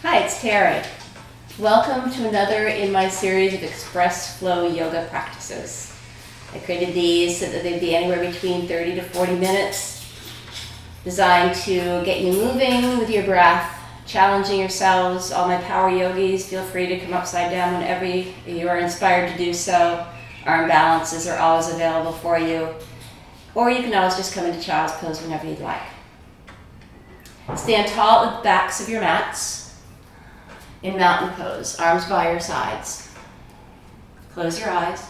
Hi, it's Teri. Welcome to another in my series of Express Flow Yoga practices. I created these so that they'd be anywhere between 30 to 40 minutes, designed to get you moving with your breath, challenging yourselves. All my power yogis, feel free to come upside down whenever you are inspired to do so. Arm balances are always available for you. Or you can always just come into child's pose whenever you'd like. Stand tall at the backs of your mats in mountain pose, arms by your sides. Close your eyes.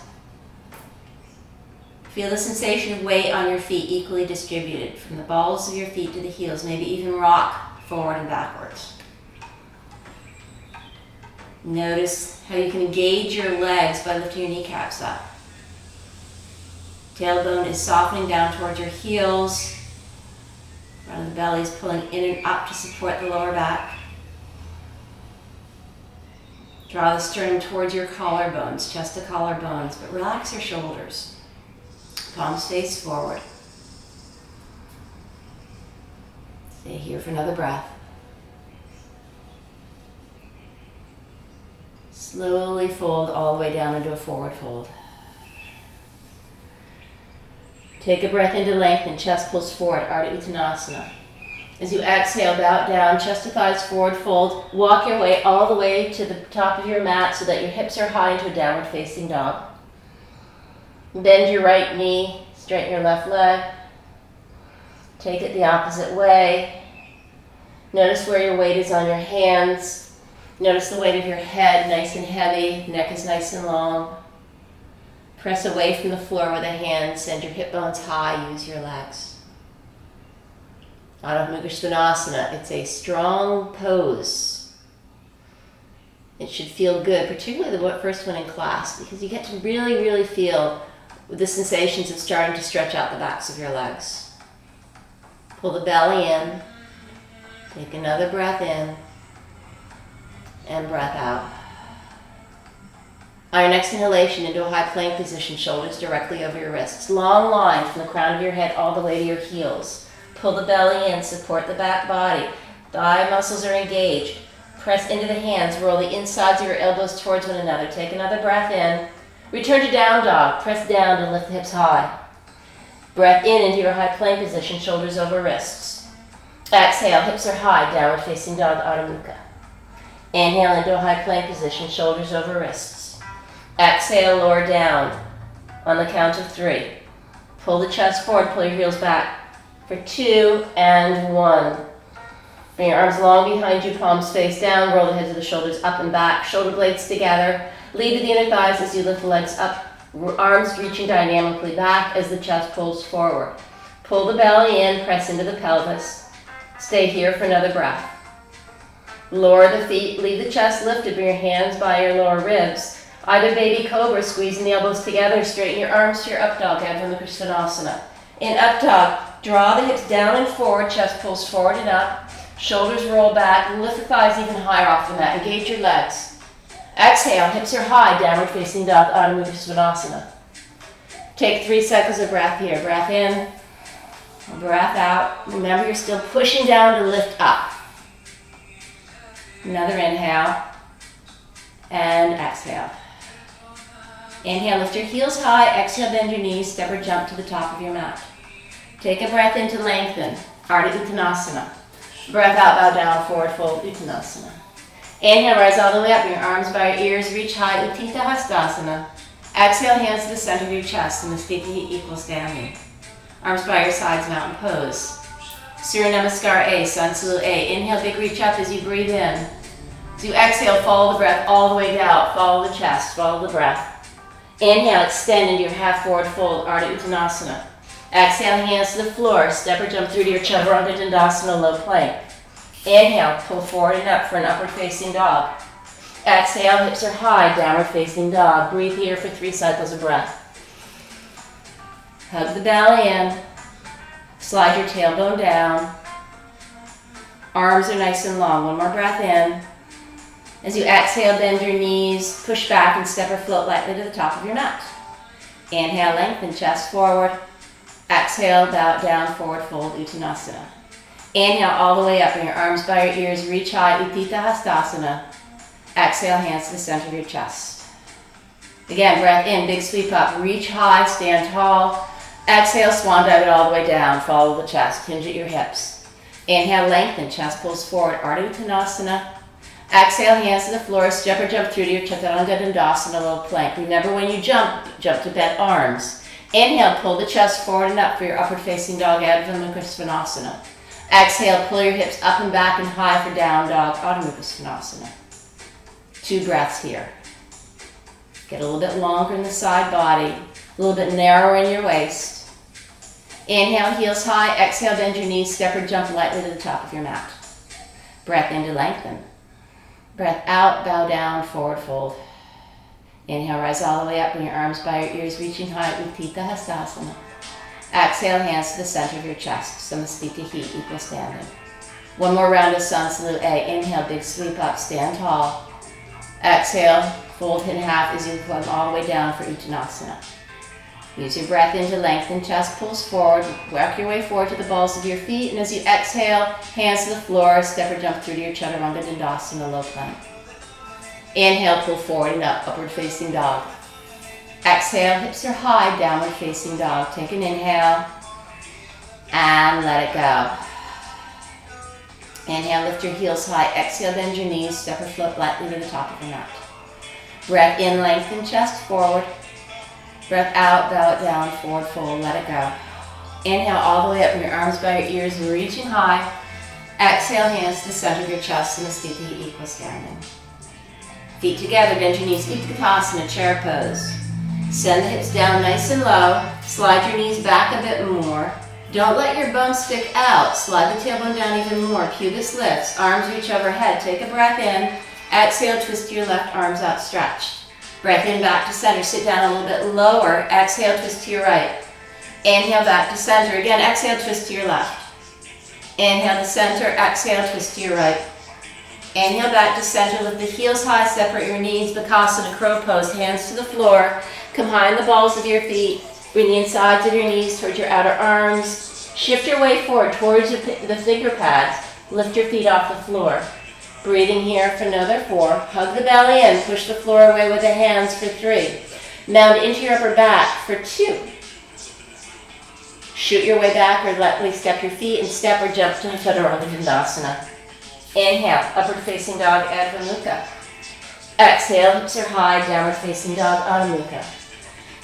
Feel the sensation of weight on your feet equally distributed from the balls of your feet to the heels, maybe even rock forward and backwards. Notice how you can engage your legs by lifting your kneecaps up. Tailbone is softening down towards your heels. Front of the belly is pulling in and up to support the lower back. Draw the sternum towards your collarbones, chest to collarbones, but relax your shoulders. Palms face forward. Stay here for another breath. Slowly fold all the way down into a forward fold. Take a breath into lengthen, chest pulls forward, Ardha Uttanasana. As you exhale, bow down, chest to thighs forward fold. Walk your way all the way to the top of your mat so that your hips are high into a downward facing dog. Bend your right knee, straighten your left leg. Take it the opposite way. Notice where your weight is on your hands. Notice the weight of your head, nice and heavy, neck is nice and long. Press away from the floor with the hands, send your hip bones high, use your legs. Adho Mukha Svanasana, it's a strong pose. It should feel good, particularly the first one in class, because you get to really feel the sensations of starting to stretch out the backs of your legs. Pull the belly in, take another breath in, and breath out. On your next inhalation into a high plank position, shoulders directly over your wrists. Long line from the crown of your head all the way to your heels. Pull the belly in, support the back body. Thigh muscles are engaged. Press into the hands, roll the insides of your elbows towards one another. Take another breath in. Return to down dog. Press down to lift the hips high. Breath in into your high plank position, shoulders over wrists. Exhale, hips are high, downward facing dog, Adho Mukha. Inhale into a high plank position, shoulders over wrists. Exhale, lower down on the count of 3. Pull the chest forward, pull your heels back. For 2 and 1. Bring your arms long behind you, palms face down, roll the heads of the shoulders up and back, shoulder blades together. Lead to the inner thighs as you lift the legs up, arms reaching dynamically back as the chest pulls forward. Pull the belly in, press into the pelvis. Stay here for another breath. Lower the feet, leave the chest lifted, bring your hands by your lower ribs. Either baby cobra, squeezing the elbows together, straighten your arms to your up dog, Adho Mukha Svanasana. In up dog, draw the hips down and forward, chest pulls forward and up, shoulders roll back, and lift the thighs even higher off the mat. Engage your legs. Exhale, hips are high, downward facing dog, Adho Mukha Svanasana. Take 3 cycles of breath here. Breath in, breath out. Remember, you're still pushing down to lift up. Another inhale, and exhale. Inhale, lift your heels high, exhale, bend your knees, step or jump to the top of your mat. Take a breath in to lengthen, Ardha Uttanasana. Breath out, bow down, forward fold, Uttanasana. Inhale, rise all the way up, bring your arms by your ears, reach high, Utthita Hastasana. Exhale, hands to the center of your chest, and Namaskar equal standing. Arms by your sides, mountain pose. Surya Namaskar A, Sun Salute A. Inhale, big reach up as you breathe in. As you exhale, follow the breath all the way down, follow the chest, follow the breath. Inhale, extend into your half forward fold, Ardha Uttanasana. Exhale, hands to the floor, step or jump through to your Chaturanga Dandasana, low plank. Inhale, pull forward and up for an upward facing dog. Exhale, hips are high, downward facing dog. Breathe here for 3 cycles of breath. Hug the belly in, slide your tailbone down. Arms are nice and long, 1 more breath in. As you exhale, bend your knees, push back and step or float lightly to the top of your mat. Inhale, lengthen, chest forward. Exhale, bow down, forward fold, Uttanasana. Inhale all the way up, bring your arms by your ears, reach high, Utthita Hastasana. Exhale, hands to the center of your chest. Again, breath in, big sweep up, reach high, stand tall. Exhale, swan dive it all the way down, follow the chest, hinge at your hips. Inhale, lengthen, chest pulls forward, Ardha Uttanasana. Exhale, hands to the floor, step or jump through to your Chaturanga Dandasana, little plank. Remember when you jump to bent arms. Inhale, pull the chest forward and up for your upward facing dog, Adho Mukha Svanasana. Exhale, pull your hips up and back and high for down dog, Adho Mukha Svanasana. 2 breaths here. Get a little bit longer in the side body, a little bit narrower in your waist. Inhale, heels high. Exhale, bend your knees, step or jump lightly to the top of your mat. Breath in to lengthen. Breath out, bow down, forward fold. Inhale, rise all the way up, bring your arms by your ears, reaching high, Utthita Hastasana. Exhale, hands to the center of your chest, Samasthita Heat, equal standing. 1 more round of Sun Salute A. Inhale, big sweep up, stand tall. Exhale, fold in half as you come all the way down for Uttanasana. Use your breath in to lengthen, chest pulls forward, work your way forward to the balls of your feet, and as you exhale, hands to the floor, step or jump through to your Chaturanga Dandasana, low plank. Inhale, pull forward and up, upward facing dog. Exhale, hips are high, downward facing dog. Take an inhale, and let it go. Inhale, lift your heels high. Exhale, bend your knees, step or float lightly to the top of your mat. Breath in, lengthen chest forward. Breath out, bow it down, forward fold, let it go. Inhale all the way up, bring your arms by your ears, reaching high. Exhale, hands to the center of your chest, Samasthita, equal standing. Feet together, bend your knees, Utkatasana, chair pose. Send the hips down nice and low. Slide your knees back a bit more. Don't let your bones stick out. Slide the tailbone down even more. Pubis lifts, arms reach overhead. Take a breath in. Exhale, twist your left arms outstretched. Breath in, back to center. Sit down a little bit lower. Exhale, twist to your right. Inhale, back to center. Again, exhale, twist to your left. Inhale to center. Exhale, twist to your right. Inhale, back to center. Lift the heels high. Separate your knees. Bakasana, crow pose. Hands to the floor. Come high in the balls of your feet. Bring the insides of your knees towards your outer arms. Shift your way forward towards the finger pads. Lift your feet off the floor. Breathing here for another 4. Hug the belly in. Push the floor away with the hands for 3. Mount into your upper back for 2. Shoot your way back or lightly step your feet and step or jump to Chaturanga Dandasana. Inhale, upward facing dog, Adho Mukha. Exhale, hips are high, downward facing dog, Adho Mukha.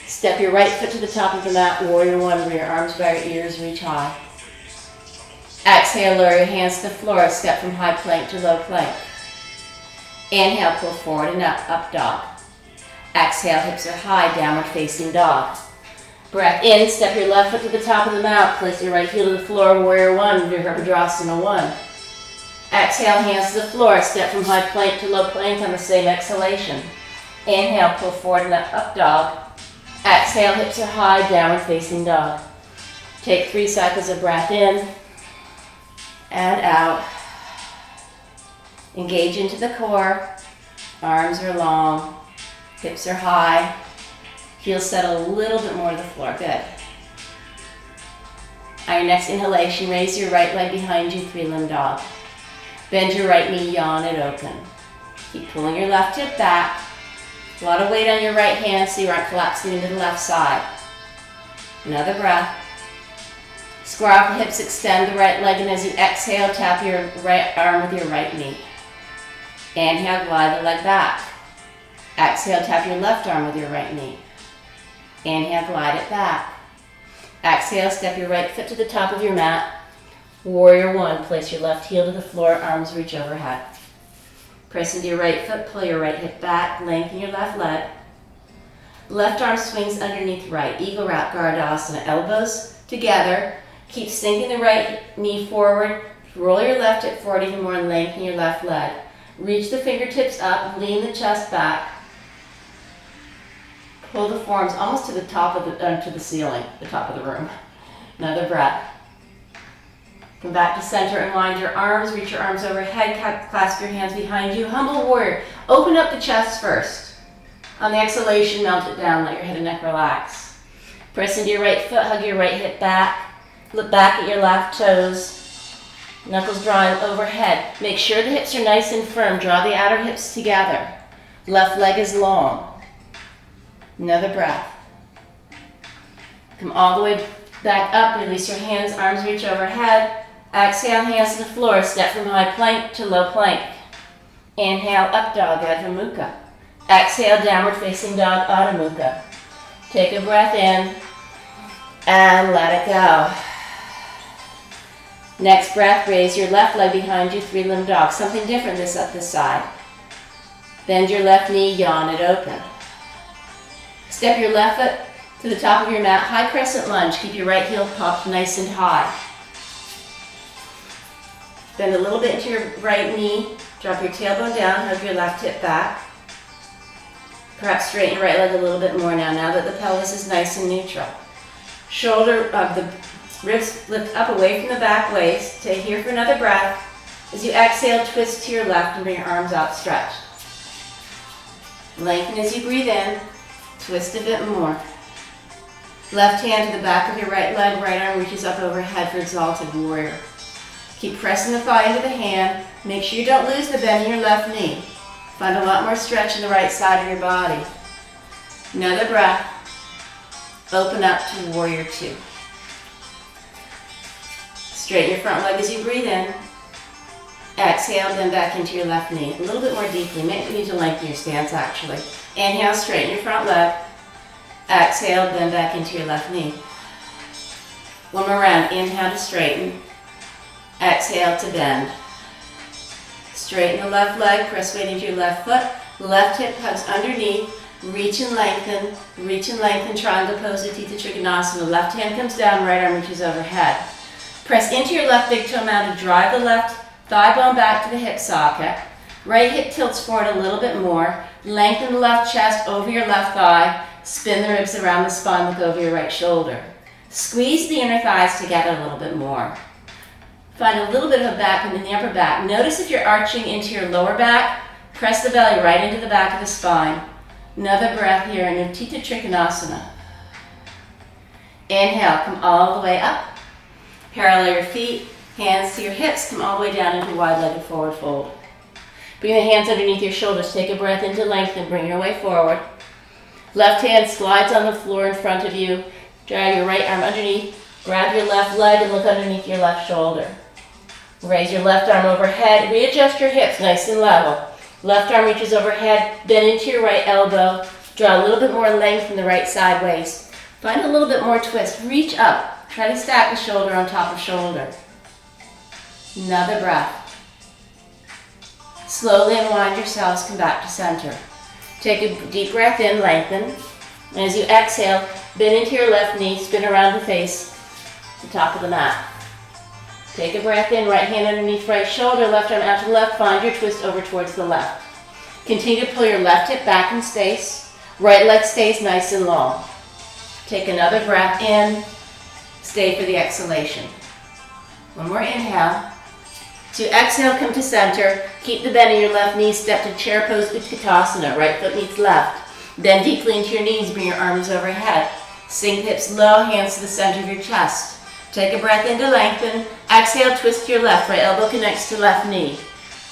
Step your right foot to the top of the mat, warrior 1, bring your arms by your ears, reach high. Exhale, lower your hands to the floor, step from high plank to low plank. Inhale, pull forward and up dog. Exhale, hips are high, downward facing dog. Breath in, step your left foot to the top of the mat, place your right heel to the floor, warrior 1, Virabhadrasana 1. Exhale, hands to the floor, step from high plank to low plank on the same exhalation. Inhale, pull forward and up dog. Exhale, hips are high, downward facing dog. Take 3 cycles of breath in and out. Engage into the core. Arms are long, hips are high. Heels settle a little bit more to the floor, good. On your next inhalation, raise your right leg behind you, 3-limb dog. Bend your right knee, yawn it open. Keep pulling your left hip back. A lot of weight on your right hand so you aren't collapsing into the left side. Another breath. Square off the hips, extend the right leg, and as you exhale, tap your right arm with your right knee. Inhale, glide the leg back. Exhale, tap your left arm with your right knee. Inhale, glide it back. Exhale, step your right foot to the top of your mat. Warrior 1, place your left heel to the floor, arms reach overhead. Press into your right foot, pull your right hip back, lengthen your left leg. Left arm swings underneath right, Eagle Wrap Gardasana, elbows together. Keep sinking the right knee forward, roll your left hip forward even more and lengthen your left leg. Reach the fingertips up, lean the chest back. Pull the forearms almost to the top of to the ceiling, the top of the room. Another breath. Come back to center and wind your arms, reach your arms overhead, clasp your hands behind you. Humble warrior. Open up the chest first. On the exhalation, melt it down, let your head and neck relax. Press into your right foot, hug your right hip back. Look back at your left toes. Knuckles drawing overhead. Make sure the hips are nice and firm. Draw the outer hips together. Left leg is long. Another breath. Come all the way back up. Release your hands, arms reach overhead. Exhale, hands to the floor. Step from high plank to low plank. Inhale, up dog, Adho Mukha. Exhale, downward facing dog, Adho Mukha. Take a breath in and let it go. Next breath, raise your left leg behind you, three-limb dog. Something different this side. Bend your left knee, yawn it open. Step your left foot to the top of your mat, high crescent lunge. Keep your right heel popped nice and high. Bend a little bit into your right knee. Drop your tailbone down, hug your left hip back. Perhaps straighten your right leg a little bit more now that the pelvis is nice and neutral. The ribs lift up away from the back waist. Stay here for another breath. As you exhale, twist to your left and bring your arms outstretched. Lengthen as you breathe in. Twist a bit more. Left hand to the back of your right leg, right arm reaches up overhead for Exalted Warrior. Keep pressing the thigh into the hand. Make sure you don't lose the bend in your left knee. Find a lot more stretch in the right side of your body. Another breath. Open up to Warrior Two. Straighten your front leg as you breathe in. Exhale, then back into your left knee. A little bit more deeply. Maybe you need to lengthen your stance actually. Inhale, straighten your front leg. Exhale, then back into your left knee. One more round. Inhale to straighten. Exhale to bend. Straighten the left leg, press weight into your left foot. Left hip hugs underneath. Reach and lengthen, triangle pose, Utthita Trikonasana. Left hand comes down, right arm reaches overhead. Press into your left big toe mound to drive the left thigh bone back to the hip socket. Right hip tilts forward a little bit more. Lengthen the left chest over your left thigh. Spin the ribs around the spine, look over your right shoulder. Squeeze the inner thighs together a little bit more. Find a little bit of a back bend in the upper back. Notice if you're arching into your lower back, press the belly right into the back of the spine. Another breath here in Utthita Trikonasana. Inhale, come all the way up. Parallel your feet, hands to your hips, come all the way down into wide-legged forward fold. Bring the hands underneath your shoulders. Take a breath in to lengthen, bring your way forward. Left hand slides on the floor in front of you. Drag your right arm underneath. Grab your left leg and look underneath your left shoulder. Raise your left arm overhead. Readjust your hips nice and level. Left arm reaches overhead. Bend into your right elbow. Draw a little bit more length in the right side waist. Find a little bit more twist. Reach up. Try to stack the shoulder on top of shoulder. Another breath. Slowly unwind yourselves. Come back to center. Take a deep breath in, lengthen. And as you exhale, bend into your left knee, spin around to face the top of the mat. Take a breath in, right hand underneath right shoulder, left arm out to the left, find your twist over towards the left. Continue to pull your left hip back in space, right leg stays nice and long. Take another breath in, stay for the exhalation. One more inhale. To exhale, come to center, keep the bend in your left knee, step to chair pose, Utkatasana, right foot meets left. Bend deeply into your knees, bring your arms overhead. Sink hips low, hands to the center of your chest. Take a breath in to lengthen. Exhale, twist to your left. Right elbow connects to left knee.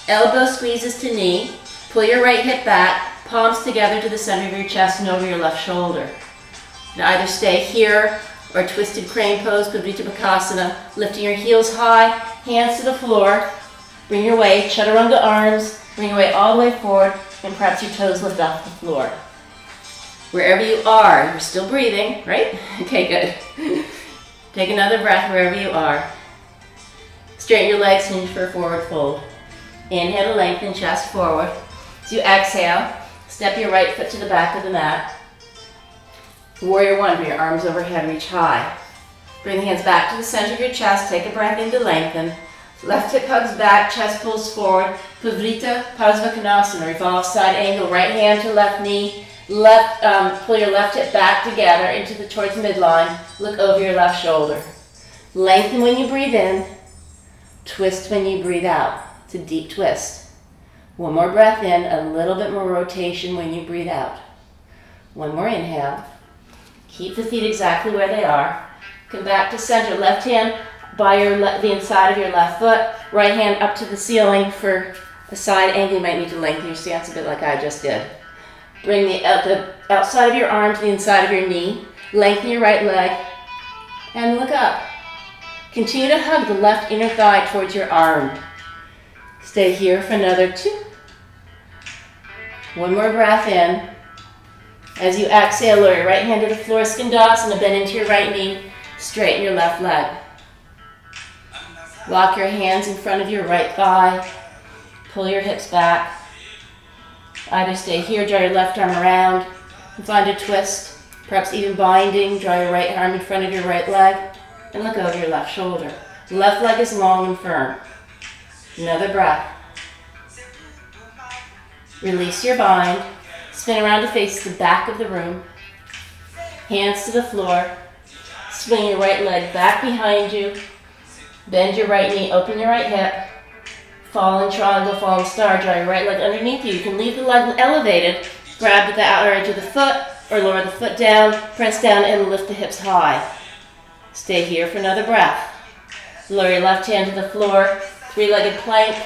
Elbow squeezes to knee. Pull your right hip back. Palms together to the center of your chest and over your left shoulder. Now either stay here or twisted crane pose, Pabhita lifting your heels high, hands to the floor. Bring your weight, chaturanga arms. Bring your weight all the way forward and perhaps your toes lift off the floor. Wherever you are, you're still breathing, right? Okay, good. Take another breath wherever you are. Straighten your legs, hinge for a forward fold. Inhale to lengthen, chest forward. As you exhale, step your right foot to the back of the mat. Warrior One, bring your arms overhead, reach high. Bring the hands back to the center of your chest, take a breath in to lengthen. Left hip hugs back, chest pulls forward. Parivrtta Parsvakonasana, revolve side angle, right hand to left knee. Pull your left hip back together towards midline. Look over your left shoulder. Lengthen when you breathe in. Twist when you breathe out. It's a deep twist. One more breath in, a little bit more rotation when you breathe out. One more inhale. Keep the feet exactly where they are. Come back to center. Left hand by the inside of your left foot. Right hand up to the ceiling for a side angle. You might need to lengthen your stance a bit like I just did. Bring the outside of your arm to the inside of your knee. Lengthen your right leg and look up. Continue to hug the left inner thigh towards your arm. Stay here for another 2. One more breath in. As you exhale, lower your right hand to the floor, Skandasana, bend into your right knee, straighten your left leg. Lock your hands in front of your right thigh, pull your hips back. Either stay here, draw your left arm around, and find a twist, perhaps even binding. Draw your right arm in front of your right leg, and look over your left shoulder. Left leg is long and firm. Another breath. Release your bind. Spin around to face the back of the room. Hands to the floor. Swing your right leg back behind you. Bend your right knee, open your right hip. Falling triangle, falling star. Draw your right leg underneath you. You can leave the leg elevated. Grab at the outer edge of the foot or lower the foot down. Press down and lift the hips high. Stay here for another breath. Lower your left hand to the floor. 3-legged plank.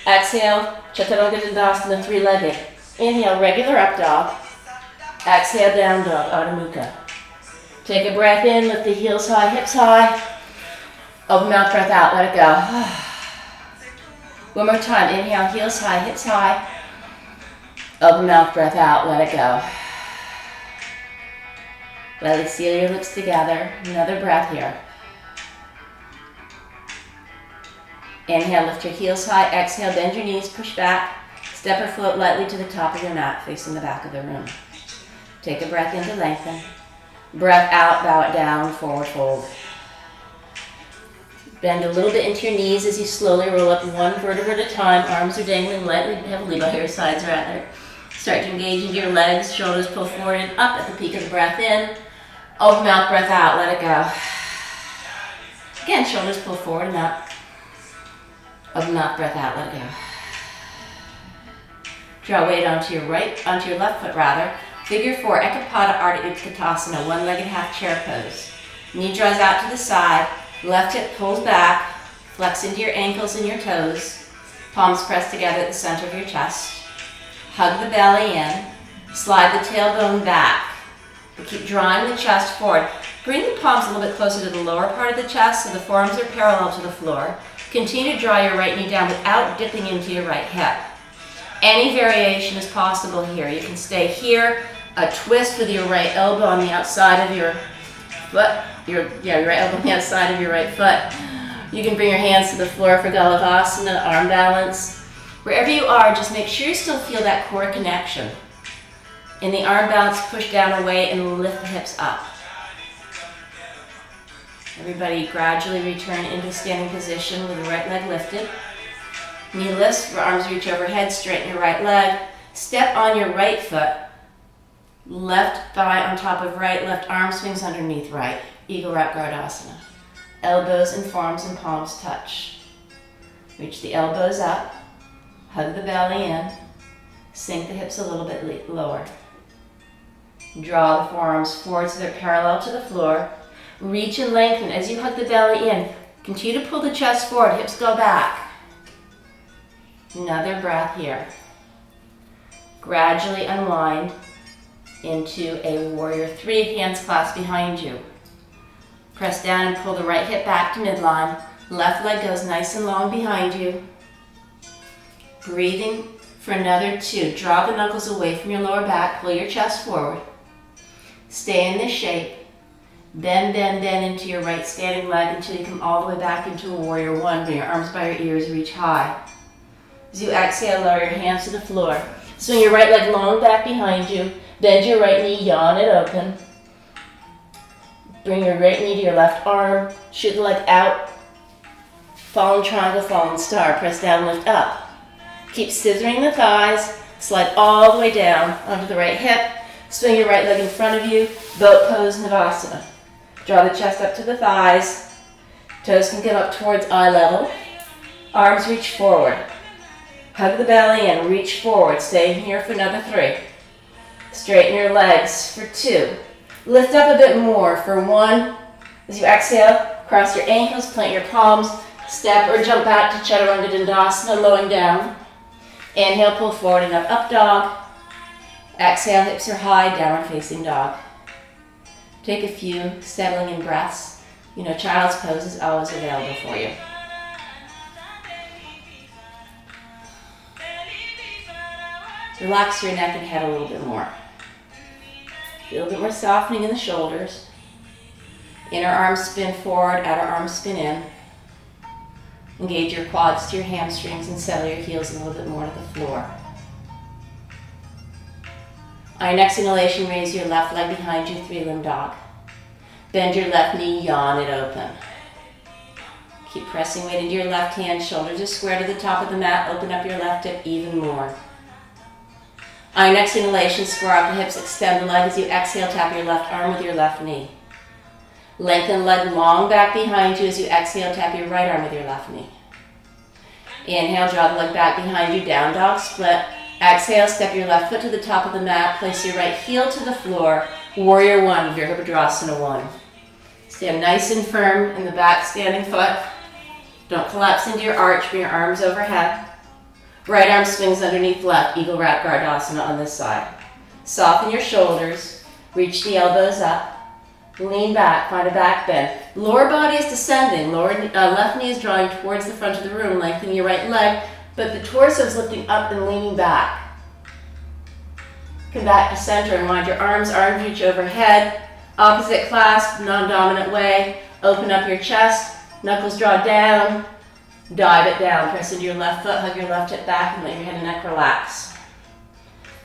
Exhale. Chaturanga Dandasana, 3-legged. Inhale, regular up dog. Exhale, down dog, Adho Mukha. Take a breath in, lift the heels high, hips high. Open mouth, breath out, let it go. One more time, inhale, heels high, hips high. Open mouth, breath out, let it go. Lightly seal your lips together. Another breath here. Inhale, lift your heels high. Exhale, bend your knees, push back. Step or float lightly to the top of your mat, facing the back of the room. Take a breath in to lengthen. Breath out, bow it down, forward fold. Bend a little bit into your knees as you slowly roll up 1 vertebra at a time. Arms are dangling lightly and heavily by your sides rather. Start to engage into your legs, shoulders pull forward and up at the peak of the breath in. Open mouth, breath out, let it go. Again, shoulders pull forward and up. Open mouth, breath out, let it go. Draw weight onto your left foot rather. Figure 4, Ekapada Ardha Utkatasana, 1-legged half chair pose. Knee draws out to the side, left hip pulls back, flex into your ankles and your toes. Palms pressed together at the center of your chest. Hug the belly in, slide the tailbone back. But keep drawing the chest forward. Bring the palms a little bit closer to the lower part of the chest so the forearms are parallel to the floor. Continue to draw your right knee down without dipping into your right hip. Any variation is possible here. You can stay here, a twist with your right elbow on the outside of your foot. Your right elbow on the outside of your right foot. You can bring your hands to the floor for Galavasana, arm balance. Wherever you are, just make sure you still feel that core connection. In the arm balance, push down away and lift the hips up. Everybody gradually return into standing position with the right leg lifted. Knee lifts, arms reach overhead, straighten your right leg. Step on your right foot. Left thigh on top of right, left arm swings underneath right. Eagle Wrap Gardasana. Elbows and forearms and palms touch. Reach the elbows up. Hug the belly in. Sink the hips a little bit lower. Draw the forearms forward so they're parallel to the floor. Reach and lengthen as you hug the belly in. Continue to pull the chest forward, hips go back. Another breath here. Gradually unwind into a warrior 3, hands clasped behind you. Press down and pull the right hip back to midline. Left leg goes nice and long behind you. Breathing for another 2. Draw the knuckles away from your lower back, pull your chest forward. Stay in this shape. Bend, bend, bend into your right standing leg until you come all the way back into a warrior 1. Bring your arms by your ears, reach high. As you exhale, lower your hands to the floor. Swing your right leg long back behind you. Bend your right knee, yawn it open. Bring your right knee to your left arm. Shoot the leg out. Fallen triangle, fallen star. Press down, lift up. Keep scissoring the thighs. Slide all the way down onto the right hip. Swing your right leg in front of you. Boat pose, Navasana. Draw the chest up to the thighs. Toes can come up towards eye level. Arms reach forward. Hug the belly and reach forward. Stay here for another 3. Straighten your legs for 2. Lift up a bit more for 1. As you exhale, Cross your ankles, plant your palms, step or jump back to Chaturanga Dandasana, lowering down. Inhale, pull forward and up dog. Exhale, hips are high, downward facing dog. Take a few settling in breaths. You know, child's pose is always available for you. Relax your neck and head a little bit more. Feel a bit more softening in the shoulders. Inner arms spin forward, outer arms spin in. Engage your quads to your hamstrings and settle your heels a little bit more to the floor. On your next inhalation, raise your left leg behind you, three-limb dog. Bend your left knee, yawn it open. Keep pressing weight into your left hand, shoulders are square to the top of the mat, open up your left hip even more. On your next inhalation, square off the hips, extend the leg as you exhale, tap your left arm with your left knee. Lengthen leg long back behind you as you exhale, tap your right arm with your left knee. Inhale, draw the leg back behind you, down dog split. Exhale, step your left foot to the top of the mat, place your right heel to the floor, warrior one, Virabhadrasana 1. Stand nice and firm in the back standing foot. Don't collapse into your arch, bring your arms overhead. Right arm swings underneath left, Eagle Rat Gardasana on this side. Soften your shoulders, reach the elbows up, lean back, find a back bend. Lower body is descending, left knee is drawing towards the front of the room, lengthening your right leg, but the torso is lifting up and leaning back. Come back to center and wind your arms, arms reach overhead. Opposite clasp, non-dominant way. Open up your chest, knuckles draw down. Dive it down, press into your left foot, hug your left hip back and let your head and neck relax.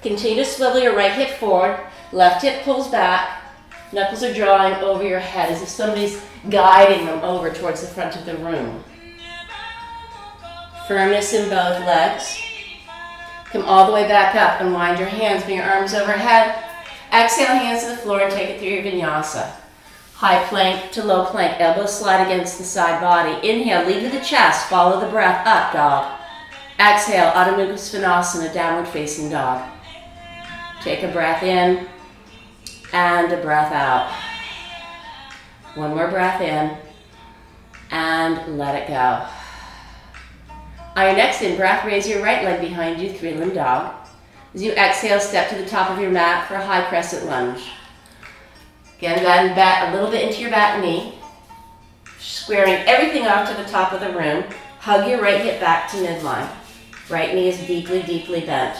Continue to swivel your right hip forward, left hip pulls back, knuckles are drawing over your head as if somebody's guiding them over towards the front of the room. Firmness in both legs. Come all the way back up, unwind your hands, bring your arms overhead. Exhale, hands to the floor and take it through your vinyasa. High plank to low plank, elbows slide against the side body. Inhale, lead to the chest, follow the breath, up dog. Exhale, Adho Mukha Svanasana, downward facing dog. Take a breath in and a breath out. One more breath in and let it go. On your next in-breath, raise your right leg behind you, three-limb dog. As you exhale, step to the top of your mat for a high crescent lunge. Again, bend back a little bit into your back knee, squaring everything off to the top of the room. Hug your right hip back to midline. Right knee is deeply, deeply bent.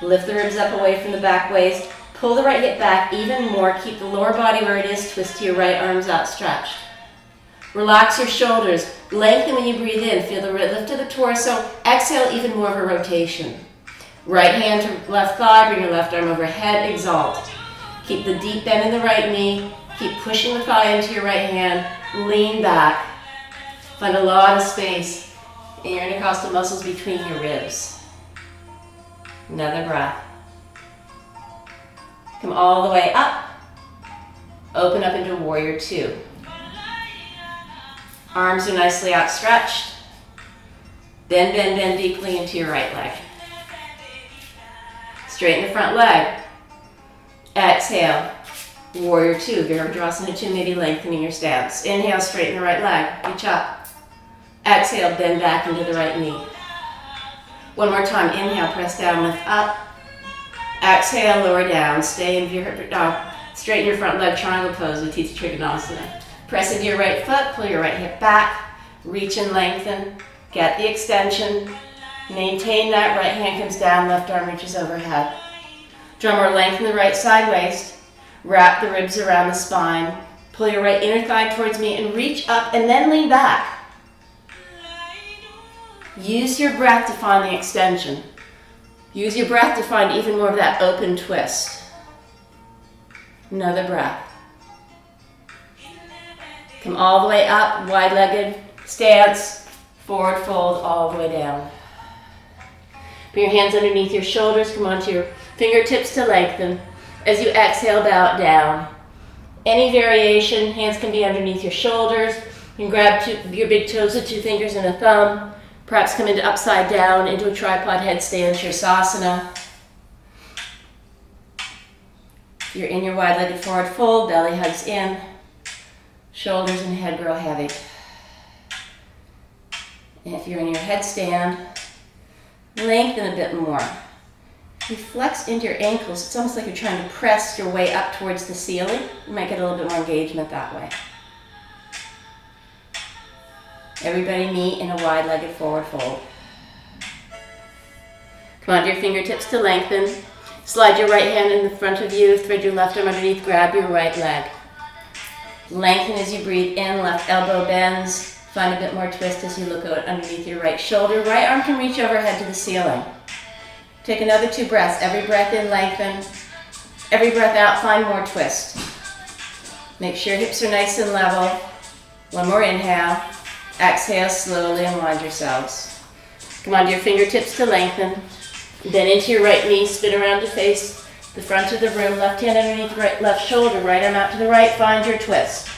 Lift the ribs up away from the back waist. Pull the right hip back even more. Keep the lower body where it is. Twist to your right, arms outstretched. Relax your shoulders. Lengthen when you breathe in. Feel the lift of the torso. Exhale, even more of a rotation. Right hand to left thigh. Bring your left arm overhead. Exalt. Keep the deep bend in the right knee. Keep pushing the thigh into your right hand. Lean back. Find a lot of space in your intercostal muscles between your ribs. Another breath. Come all the way up. Open up into warrior two. Arms are nicely outstretched. Bend, bend, bend deeply into your right leg. Straighten the front leg. Exhale, warrior two, Virabhadrasana 2, maybe lengthening your stance. Inhale, straighten the right leg, reach up. Exhale, bend back into the right knee. One more time, inhale, press down, lift up. Exhale, lower down, stay in Virabhadrasana. Straighten your front leg, triangle pose with Utthita Trikonasana. Press into your right foot, pull your right hip back, reach and lengthen, get the extension. Maintain that, right hand comes down, left arm reaches overhead. Drummer, lengthen the right side waist, wrap the ribs around the spine, pull your right inner thigh towards me and reach up and then lean back. Use your breath to find the extension. Use your breath to find even more of that open twist. Another breath. Come all the way up, wide-legged stance, forward fold all the way down. Bring your hands underneath your shoulders, come onto your fingertips to lengthen. As you exhale, bow it down. Any variation, hands can be underneath your shoulders. You can grab your big toes with 2 fingers and a thumb. Perhaps come into upside down, into a tripod headstand, Shirsasana. You're in your wide-legged forward fold, belly hugs in. Shoulders and head grow heavy. And if you're in your headstand, lengthen a bit more. You flex into your ankles. It's almost like you're trying to press your way up towards the ceiling. You might get a little bit more engagement that way. Everybody meet in a wide-legged forward fold. Come on to your fingertips to lengthen. Slide your right hand in the front of you, thread your left arm underneath, grab your right leg. Lengthen as you breathe in, left elbow bends. Find a bit more twist as you look out underneath your right shoulder. Right arm can reach overhead to the ceiling. Take another 2 breaths. Every breath in, lengthen. Every breath out, find more twist. Make sure hips are nice and level. One more inhale. Exhale, slowly unwind yourselves. Come on to your fingertips to lengthen. Then into your right knee, spin around to face the front of the room. Left hand underneath right, left shoulder. Right arm out to the right, find your twist.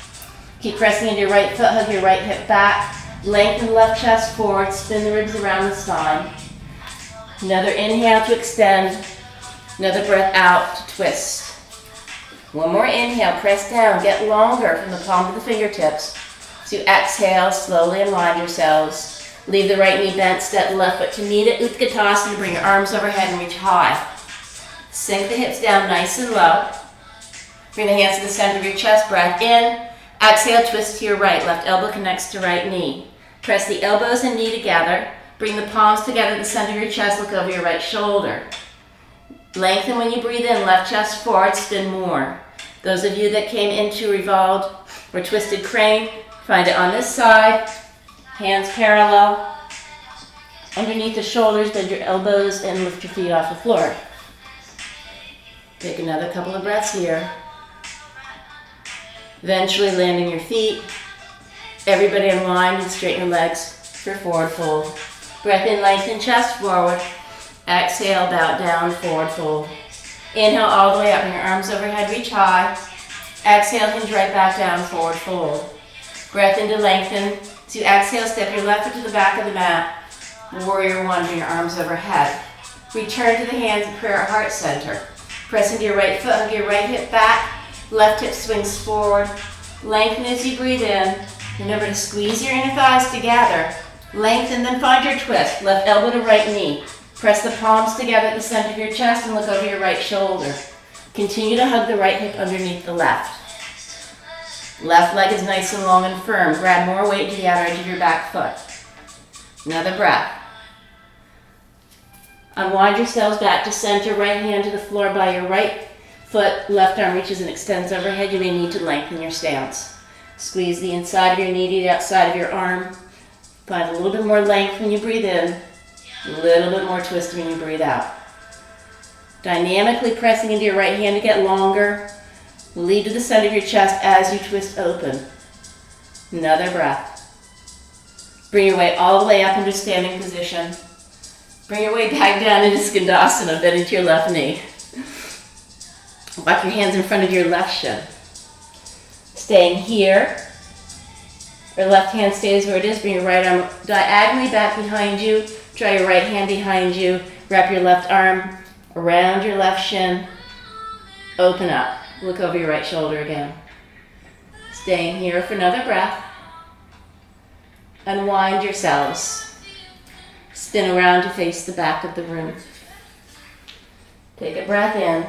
Keep pressing into your right foot, hug your right hip back. Lengthen the left chest forward, spin the ribs around the spine. Another inhale to extend. Another breath out to twist. One more inhale, press down, get longer from the palm to the fingertips. So you exhale, slowly unwind yourselves. Leave the right knee bent, step the left foot to meet it. Utkatasana, bring your arms overhead and reach high. Sink the hips down nice and low. Bring the hands to the center of your chest, breath in. Exhale, twist to your right. Left elbow connects to right knee. Press the elbows and knee together. Bring the palms together at the center of your chest, look over your right shoulder. Lengthen when you breathe in, left chest forward, spin more. Those of you that came into revolved or twisted crane, find it on this side. Hands parallel. Underneath the shoulders, bend your elbows and lift your feet off the floor. Take another couple of breaths here. Eventually landing your feet. Everybody unwind and straighten your legs for forward fold. Breath in, lengthen chest forward. Exhale, bow down, forward fold. Inhale all the way up, bring your arms overhead, reach high. Exhale, hinge right back down, forward fold. Breath into lengthen. So you exhale, step your left foot to the back of the mat. Warrior one, bring your arms overhead. Return to the hands and prayer at heart center. Press into your right foot, hug your right hip back. Left hip swings forward. Lengthen as you breathe in. Remember to squeeze your inner thighs together. Lengthen, then find your twist. Left elbow to right knee. Press the palms together at the center of your chest and look over your right shoulder. Continue to hug the right hip underneath the left. Left leg is nice and long and firm. Grab more weight to the outer edge of your back foot. Another breath. Unwind yourselves back to center. Right hand to the floor by your right foot. Left arm reaches and extends overhead. You may need to lengthen your stance. Squeeze the inside of your knee to the outside of your arm. Find a little bit more length when you breathe in. A little bit more twist when you breathe out. Dynamically pressing into your right hand to get longer. Lead to the center of your chest as you twist open. Another breath. Bring your weight all the way up into standing position. Bring your weight back down into Skandasana, bend into your left knee. Walk your hands in front of your left shin. Staying here. Your left hand stays where it is. Bring your right arm diagonally back behind you. Draw your right hand behind you. Wrap your left arm around your left shin. Open up. Look over your right shoulder again. Staying here for another breath. Unwind yourselves. Spin around to face the back of the room. Take a breath in.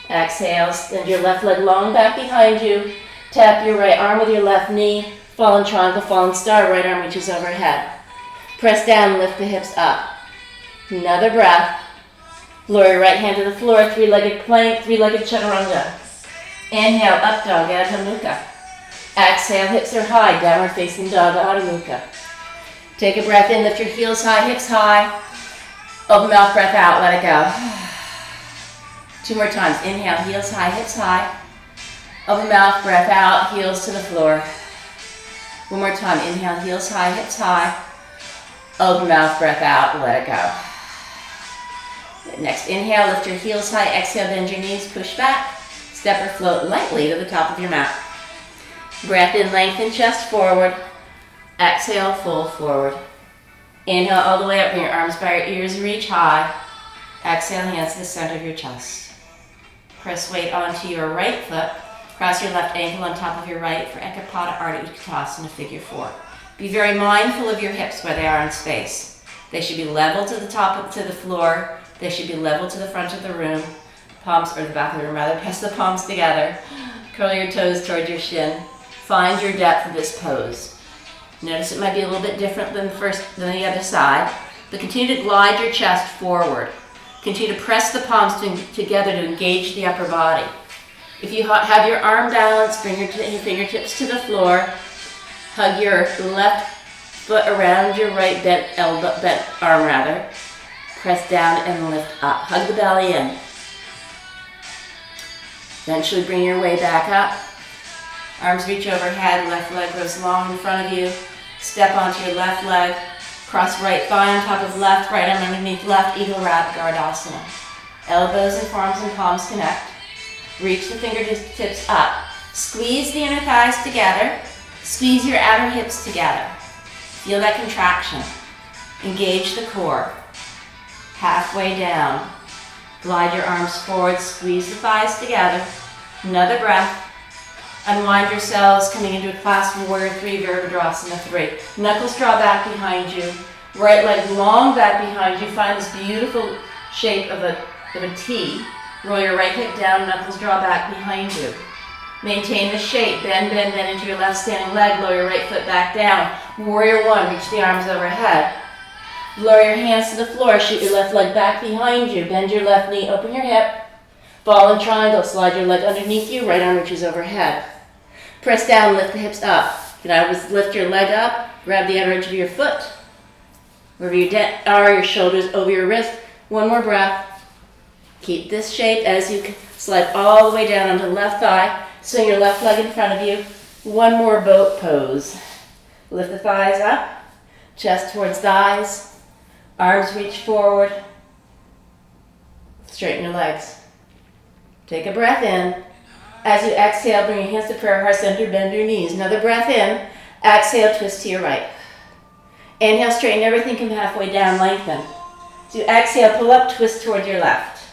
Exhale. Extend your left leg long back behind you. Tap your right arm with your left knee. Fallen triangle, fallen star. Right arm reaches overhead. Press down, lift the hips up. Another breath. Lower your right hand to the floor. Three-legged plank, three-legged chaturanga. Inhale, up dog, Adho Mukha. Exhale, hips are high, downward facing dog, Adho Mukha. Take a breath in, lift your heels high, hips high. Open mouth, breath out, let it go. 2 more times. Inhale, heels high, hips high. Open mouth, breath out, heels to the floor. 1 more time. Inhale, heels high, hips high. Open mouth, breath out, let it go. Next, inhale, lift your heels high. Exhale, bend your knees, push back. Step or float lightly to the top of your mat. Breath in, lengthen chest forward. Exhale, fold forward. Inhale all the way up, bring your arms by your ears, reach high. Exhale, hands to the center of your chest. Press weight onto your right foot. Cross your left ankle on top of your right for Ekapada Ardha Utkatasana, figure 4. Be very mindful of your hips where they are in space. They should be level to the floor. They should be level to the front of the room. Palms, or the back of the room rather. Press the palms together. Curl your toes towards your shin. Find your depth of this pose. Notice it might be a little bit different than the other side, but continue to glide your chest forward. Continue to press the palms together to engage the upper body. If you have your arm balanced, bring your fingertips to the floor. Hug your left foot around your right bent arm rather. Press down and lift up. Hug the belly in. Eventually bring your way back up. Arms reach overhead, left leg goes long in front of you. Step onto your left leg. Cross right thigh on top of left, right arm underneath left, Eagle Rat Gardasana. Elbows and forearms and palms connect. Reach the fingertips up. Squeeze the inner thighs together. Squeeze your outer hips together. Feel that contraction. Engage the core. Halfway down. Glide your arms forward, squeeze the thighs together. Another breath. Unwind yourselves, coming into a class warrior 3, Virabhadrasana 3. Knuckles draw back behind you. Right leg long back behind you. Find this beautiful shape of a T. Roll your right hip down, knuckles draw back behind you. Maintain the shape. Bend into your left standing leg. Lower your right foot back down. Warrior 1, reach the arms overhead. Lower your hands to the floor. Shoot your left leg back behind you. Bend your left knee, open your hip. Ball and triangle. Slide your leg underneath you. Right arm reaches overhead. Press down, lift the hips up. You can always lift your leg up. Grab the outer edge of your foot. Wherever you are, your shoulders over your wrist. One more breath. Keep this shape as you slide all the way down onto the left thigh. Swing your left leg in front of you. One more boat pose. Lift the thighs up. Chest towards thighs. Arms reach forward. Straighten your legs. Take a breath in. As you exhale, bring your hands to prayer heart center, bend your knees. Another breath in. Exhale, twist to your right. Inhale, straighten everything, come halfway down, lengthen. So you exhale, pull up, twist toward your left.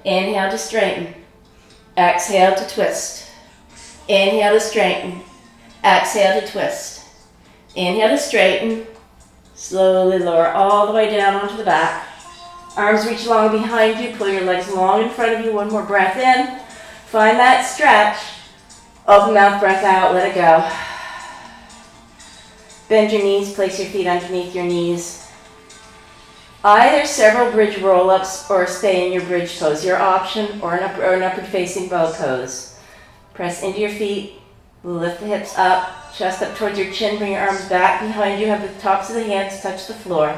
Inhale to straighten. Exhale to twist. Inhale to straighten. Exhale to twist. Inhale to straighten. Slowly lower all the way down onto the back. Arms reach long behind you. Pull your legs long in front of you. One more breath in. Find that stretch. Open mouth, breath out. Let it go. Bend your knees. Place your feet underneath your knees. Either several bridge roll-ups or stay in your bridge pose. Your option, or an upward facing bow pose. Press into your feet. Lift the hips up. Chest up towards your chin. Bring your arms back behind you. Have the tops of the hands touch the floor.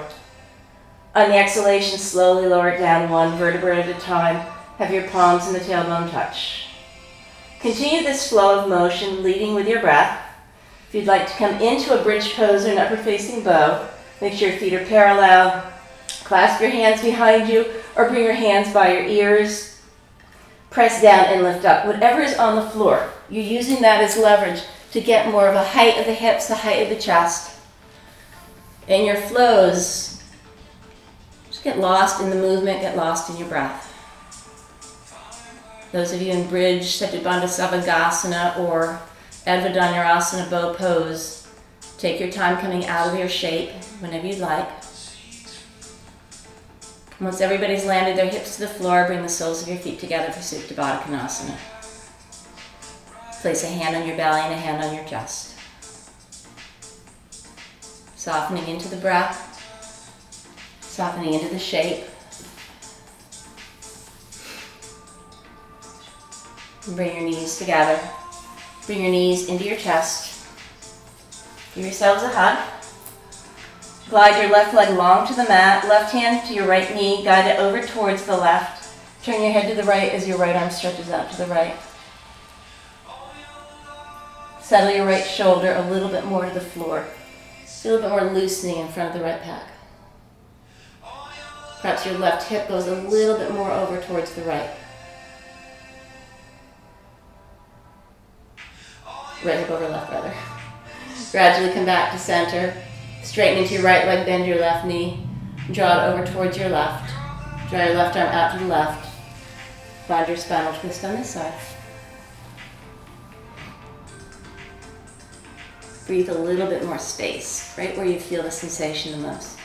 On the exhalation, slowly lower it down one vertebra at a time. Have your palms and the tailbone touch. Continue this flow of motion, leading with your breath. If you'd like to come into a bridge pose or an upward facing bow, make sure your feet are parallel. Clasp your hands behind you or bring your hands by your ears. Press down and lift up. Whatever is on the floor, you're using that as leverage to get more of a height of the hips, the height of the chest. And your flows, just get lost in the movement, get lost in your breath. Those of you in bridge, Satibandha Savasana or Adho Dhanurasana bow pose, take your time coming out of your shape whenever you'd like. Once everybody's landed their hips to the floor, bring the soles of your feet together for Supta Baddha Konasana. Place a hand on your belly and a hand on your chest. Softening into the breath, softening into the shape. And bring your knees together. Bring your knees into your chest. Give yourselves a hug. Glide your left leg long to the mat, left hand to your right knee, guide it over towards the left. Turn your head to the right as your right arm stretches out to the right. Settle your right shoulder a little bit more to the floor. Feel a little bit more loosening in front of the right pec. Perhaps your left hip goes a little bit more over towards the right. Right hip over left, rather. Gradually come back to center. Straighten into your right leg, bend your left knee. Draw it over towards your left. Draw your left arm out to the left. Find your spinal twist on this side. breathe a little bit more space, right where you feel the sensation the most.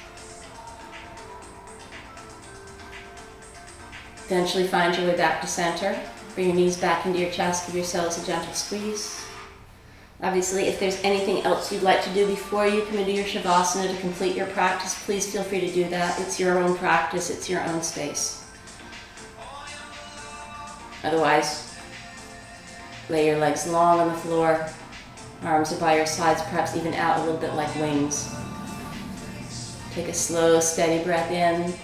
Eventually find your way back to center. Bring your knees back into your chest, give yourselves a gentle squeeze. Obviously, if there's anything else you'd like to do before you come into your Shavasana to complete your practice, please feel free to do that. It's your own practice, it's your own space. Otherwise, lay your legs long on the floor, arms are by your sides, perhaps even out a little bit like wings. Take a slow, steady breath in,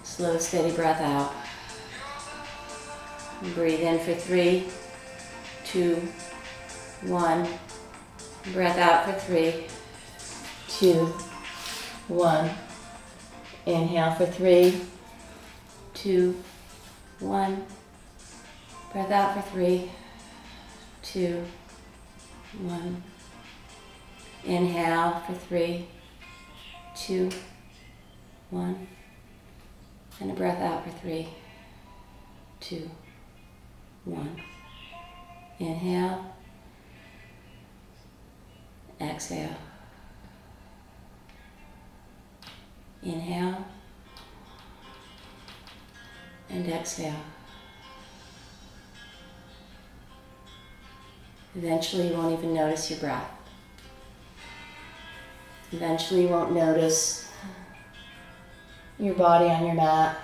slow, steady breath out. Breathe in for 3, 2, 1. Breath out for 3, 2, 1. Inhale for 3, 2, 1. Breath out for 3, 2, 1. Inhale for 3, 2, 1. And a breath out for 3, 2, 1. Inhale. Exhale. Inhale. And exhale. Eventually you won't even notice your breath. Eventually you won't notice your body on your mat.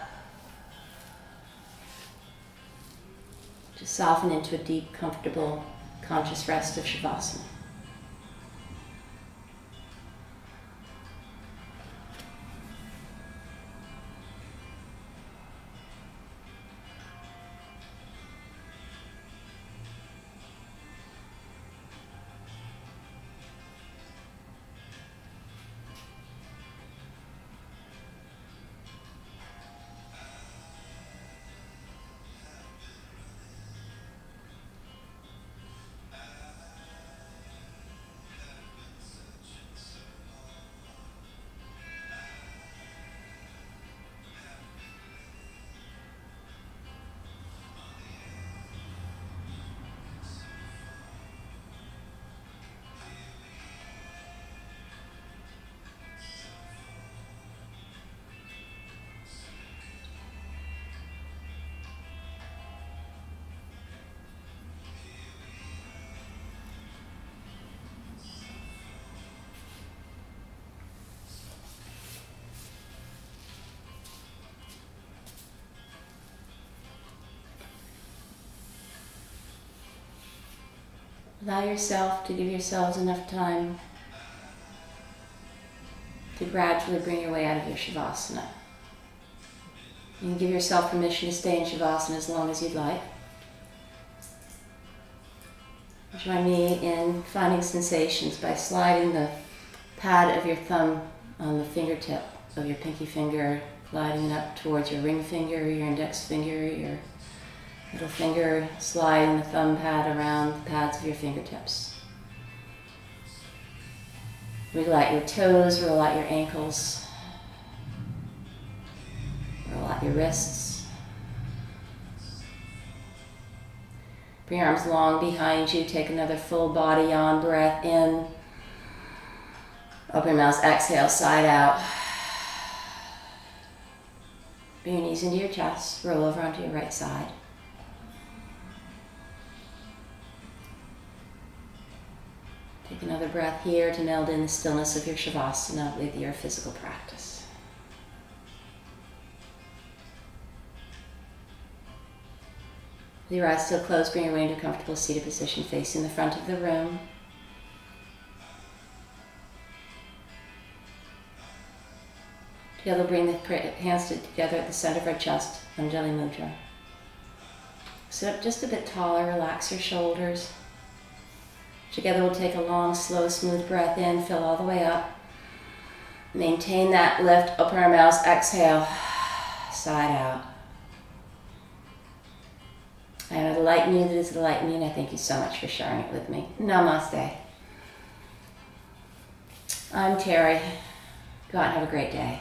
Just soften into a deep, comfortable, conscious rest of Shavasana. Allow yourself to give yourselves enough time to gradually bring your way out of your Shavasana. You can give yourself permission to stay in Shavasana as long as you'd like. Join me in finding sensations by sliding the pad of your thumb on the fingertip of your pinky finger, gliding it up towards your ring finger, your index finger, your middle finger, sliding the thumb pad around the pads of your fingertips. Wiggle out your toes, roll out your ankles, roll out your wrists. Bring your arms long behind you, take another full body yawn breath in. Open your mouth, exhale, side out. Bring your knees into your chest, roll over onto your right side. Take another breath here to meld in the stillness of your Shavasana with your physical practice. With your eyes still closed, bring your way into a comfortable seated position facing the front of the room. Together, bring the hands together at the center of our chest, Anjali Mudra. Sit up just a bit taller, relax your shoulders. Together we'll take a long, slow, smooth breath in, fill all the way up. Maintain that lift, open our mouths, exhale, side out. I am the light in you that is the light in me, and I thank you so much for sharing it with me. Namaste. I'm Teri. Go out and have a great day.